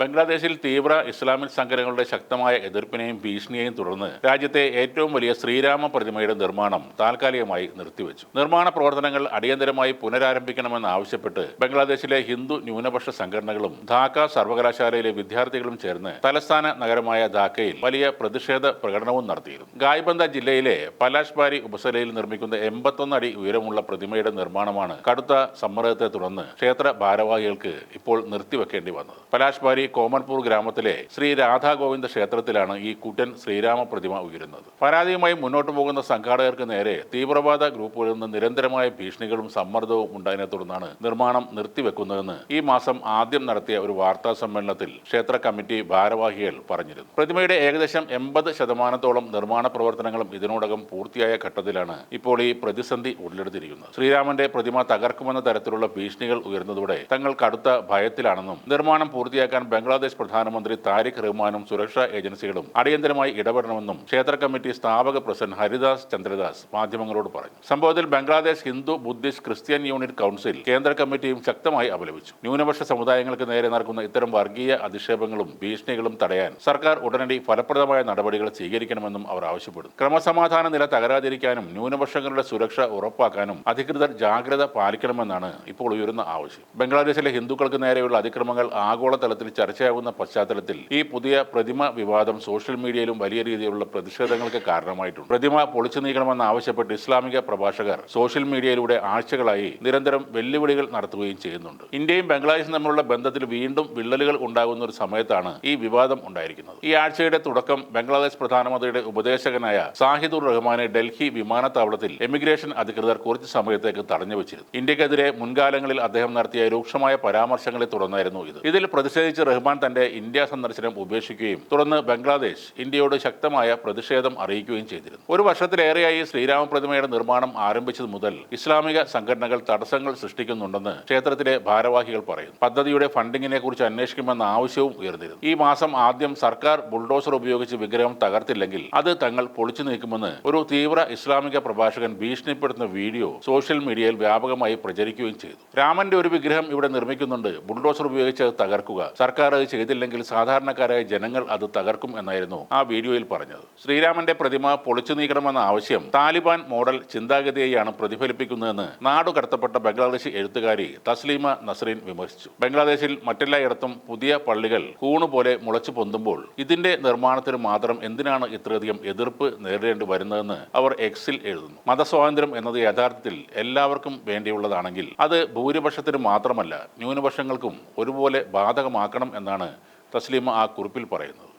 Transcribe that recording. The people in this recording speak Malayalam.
ബംഗ്ലാദേശിൽ തീവ്ര ഇസ്ലാമിക് സംഘടനകളുടെ ശക്തമായ എതിർപ്പിനെയും ഭീഷണിയെയും തുടർന്ന് രാജ്യത്തെ ഏറ്റവും വലിയ ശ്രീരാമ പ്രതിമയുടെ നിർമ്മാണം താൽക്കാലികമായി നിർത്തിവെച്ചു. നിർമ്മാണ പ്രവർത്തനങ്ങൾ അടിയന്തരമായി പുനരാരംഭിക്കണമെന്നാവശ്യപ്പെട്ട് ബംഗ്ലാദേശിലെ ഹിന്ദു ന്യൂനപക്ഷ സംഘടനകളും ധാക്ക സർവകലാശാലയിലെ വിദ്യാർത്ഥികളും ചേർന്ന് തലസ്ഥാന നഗരമായ ധാക്കയിൽ വലിയ പ്രതിഷേധ പ്രകടനവും നടത്തിയിരുന്നു. ഗായ്ബന്ദ ജില്ലയിലെ പലാഷ്ബാരി ഉപസലയിൽ നിർമ്മിക്കുന്ന 81 അടി ഉയരമുള്ള പ്രതിമയുടെ നിർമ്മാണമാണ് കടുത്ത സമ്മർദ്ദത്തെ തുടർന്ന് ക്ഷേത്ര ഭാരവാഹികൾക്ക് ഇപ്പോൾ നിർത്തിവെക്കേണ്ടി വന്നത്. പലാഷ്ബാരി കോമൺപൂർ ഗ്രാമത്തിലെ ശ്രീ രാധാഗോവിന്ദ ക്ഷേത്രത്തിലാണ് ഈ കൂറ്റൻ ശ്രീരാമ പ്രതിമ ഉയരുന്നത്. പരാതിയുമായി മുന്നോട്ടു പോകുന്ന സംഘാടകർക്ക് നേരെ തീവ്രവാദ ഗ്രൂപ്പുകളിൽ നിന്ന് നിരന്തരമായ ഭീഷണികളും സമ്മർദ്ദവും ഉണ്ടായതിനെ തുടർന്നാണ് നിർമ്മാണം നിർത്തിവെക്കുന്നതെന്ന് ഈ മാസം ആദ്യം നടത്തിയ ഒരു വാർത്താ സമ്മേളനത്തിൽ ക്ഷേത്ര കമ്മിറ്റി ഭാരവാഹികൾ പറഞ്ഞിരുന്നു. പ്രതിമയുടെ ഏകദേശം 80% നിർമ്മാണ പ്രവർത്തനങ്ങളും ഇതിനോടകം പൂർത്തിയായ ഘട്ടത്തിലാണ് ഇപ്പോൾ ഈ പ്രതിസന്ധി ഉടലെടുത്തിരിക്കുന്നത്. ശ്രീരാമന്റെ പ്രതിമ തകർക്കുമെന്ന തരത്തിലുള്ള ഭീഷണികൾ ഉയർന്നതോടെ തങ്ങൾ കടുത്ത ഭയത്തിലാണെന്നും നിർമ്മാണം പൂർത്തിയാക്കാൻ ബംഗ്ലാദേശ് പ്രധാനമന്ത്രി താരിഖ് റഹ്മാനും സുരക്ഷാ ഏജൻസികളും അടിയന്തരമായി ഇടപെടണമെന്നും ക്ഷേത്ര കമ്മിറ്റി സ്ഥാപക പ്രസിഡന്റ് ഹരിദാസ് ചന്ദ്രദാസ് മാധ്യമങ്ങളോട് പറഞ്ഞു. സംഭവത്തിൽ Bangladesh Hindu Buddhist Christian unit council കേന്ദ്ര കമ്മിറ്റിയും ശക്തമായി അപലപിച്ചു. ന്യൂനപക്ഷ സമുദായങ്ങൾക്ക് നേരെ നടക്കുന്ന ഇത്തരം വർഗീയ അധിക്ഷേപങ്ങളും ഭീഷണികളും തടയാൻ സർക്കാർ ഉടനടി ഫലപ്രദമായ നടപടികൾ സ്വീകരിക്കണമെന്നും അവർ ആവശ്യപ്പെടുന്നു. ക്രമസമാധാന നില തകരാതിരിക്കാനും ന്യൂനപക്ഷങ്ങളുടെ സുരക്ഷ ഉറപ്പാക്കാനും അധികൃതർ ജാഗ്രത പാലിക്കണമെന്നാണ് ഇപ്പോൾ ഉയരുന്ന ആവശ്യം. ബംഗ്ലാദേശിലെ ഹിന്ദുക്കൾക്ക് നേരെയുള്ള അതിക്രമങ്ങൾ ആഗോളതലത്തിൽ ചർച്ചയാകുന്ന പശ്ചാത്തലത്തിൽ ഈ പുതിയ പ്രതിമ വിവാദം സോഷ്യൽ മീഡിയയിലും വലിയ രീതിയിലുള്ള പ്രതിഷേധങ്ങൾക്ക് കാരണമായിട്ടുണ്ട്. പ്രതിമ പൊളിച്ചു നീക്കണമെന്ന് ആവശ്യപ്പെട്ട് ഇസ്ലാമിക പ്രഭാഷകർ സോഷ്യൽ മീഡിയയിലൂടെ ആഴ്ചകളായി നിരന്തരം വെല്ലുവിളികൾ നടത്തുകയും ചെയ്യുന്നുണ്ട്. ഇന്ത്യയും ബംഗ്ലാദേശും തമ്മിലുള്ള ബന്ധത്തിൽ വീണ്ടും വിള്ളലുകൾ ഉണ്ടാകുന്ന ഒരു സമയത്താണ് ഈ വിവാദം ഉണ്ടായിരിക്കുന്നത്. ഈ ആഴ്ചയുടെ തുടക്കം ബംഗ്ലാദേശ് പ്രധാനമന്ത്രിയുടെ ഉപദേശകനായ സാഹിദുർ റഹ്മാനെ ഡൽഹി വിമാനത്താവളത്തിൽ എമിഗ്രേഷൻ അധികൃതർ കുറച്ച് സമയത്തേക്ക് തടഞ്ഞു വെച്ചിരുന്നു. ഇന്ത്യക്കെതിരെ മുൻകാലങ്ങളിൽ അദ്ദേഹം നടത്തിയ രൂക്ഷമായ പരാമർശങ്ങളെ തുടർന്നായിരുന്നു ഇത്. ഇതിൽ പ്രതിഷേധിച്ച് റഹ്മാൻ തന്റെ ഇന്ത്യ സന്ദർശനം ഉപേക്ഷിക്കുകയും തുടർന്ന് ബംഗ്ലാദേശ് ഇന്ത്യയോട് ശക്തമായ പ്രതിഷേധം അറിയിക്കുകയും ചെയ്തിരുന്നു. ഒരു വർഷത്തിലേറെയായി ശ്രീരാമ പ്രതിമയുടെ നിർമ്മാണം ആരംഭിച്ചത് മുതൽ ഇസ്ലാമിക സംഘടനകൾ തടസ്സങ്ങൾ സൃഷ്ടിക്കുന്നുണ്ടെന്ന് ക്ഷേത്രത്തിലെ ഭാരവാഹികൾ പറയുന്നു. പദ്ധതിയുടെ ഫണ്ടിങ്ങിനെ കുറിച്ച് അന്വേഷിക്കുമെന്ന ആവശ്യവും ഉയർന്നിരുന്നു. ഈ മാസം ആദ്യം സർക്കാർ ബുൾഡോസർ ഉപയോഗിച്ച് വിഗ്രഹം തകർത്തില്ലെങ്കിൽ അത് തങ്ങൾ പൊളിച്ചു നീക്കുമെന്ന് ഒരു തീവ്ര ഇസ്ലാമിക പ്രഭാഷകൻ ഭീഷണിപ്പെടുത്തുന്ന വീഡിയോ സോഷ്യൽ മീഡിയയിൽ വ്യാപകമായി പ്രചരിക്കുകയും ചെയ്തു. രാമന്റെ ഒരു വിഗ്രഹം ഇവിടെ നിർമ്മിക്കുന്നുണ്ട്, ബുൾഡോസർ ഉപയോഗിച്ച് അത് തകർക്കുക, സർക്കാർ അത് ചെയ്തില്ലെങ്കിൽ സാധാരണക്കാരായ ജനങ്ങൾ അത് തകർക്കും എന്നായിരുന്നു ആ വീഡിയോയിൽ പറഞ്ഞത്. ശ്രീരാമന്റെ പ്രതിമ പൊളിച്ചു നീക്കണമെന്ന ആവശ്യം താലിബാൻ മോഡൽ ചിന്താഗതിയെയാണ് പ്രതിഫലിപ്പിക്കുന്നതെന്ന് നാടുകടത്തപ്പെട്ട ബംഗ്ലാദേശി എഴുത്തുകാരി തസ്ലീമ നസ്രീൻ വിമർശിച്ചു. ബംഗ്ലാദേശിൽ മറ്റെല്ലായിടത്തും പുതിയ പള്ളികൾ കൂണുപോലെ മുളച്ചു പൊന്തുമ്പോൾ ഇതിന്റെ നിർമ്മാണത്തിന് മാത്രം എന്തിനാണ് ഇത്രയധികം എതിർപ്പ് നേരിടേണ്ടി വരുന്നതെന്ന് അവർ എക്സിൽ എഴുതുന്നു. മതസ്വാതന്ത്ര്യം എന്നത് യഥാർത്ഥത്തിൽ എല്ലാവർക്കും വേണ്ടിയുള്ളതാണെങ്കിൽ അത് ഭൂരിപക്ഷത്തിന് മാത്രമല്ല ന്യൂനപക്ഷങ്ങൾക്കും ഒരുപോലെ ബാധകമാക്കണം എന്നാണ് തസ്ലീമ ആ കുറിപ്പിൽ പറയുന്നത്.